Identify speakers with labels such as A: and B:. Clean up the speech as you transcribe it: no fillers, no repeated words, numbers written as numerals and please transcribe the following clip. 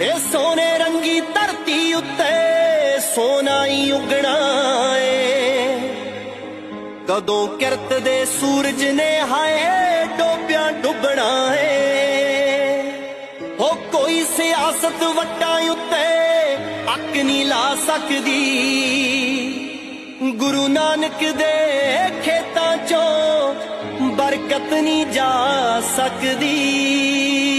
A: ਇਹ ਸੋਨੇ ਰੰਗੀ ਧਰਤੀ ਉੱਤੇ ਸੋਨਾ ਹੀ ਉਗਣਾ ਏ। ਕਦੋਂ ਕਿਰਤ ਦੇ ਸੂਰਜ ਨੇ ਹਾਏ ਡੋਬਿਆਂ ਡੁੱਬਣਾ ਏ। ਹੋ ਕੋਈ ਸਿਆਸਤ ਵੱਟਾਂ ਉੱਤੇ ਅੱਕ ਨਹੀਂ ਲਾ ਸਕਦੀ। ਗੁਰੂ ਨਾਨਕ ਦੇ ਖੇਤਾਂ ਚੋਂ ਬਰਕਤ ਨਹੀਂ ਜਾ ਸਕਦੀ।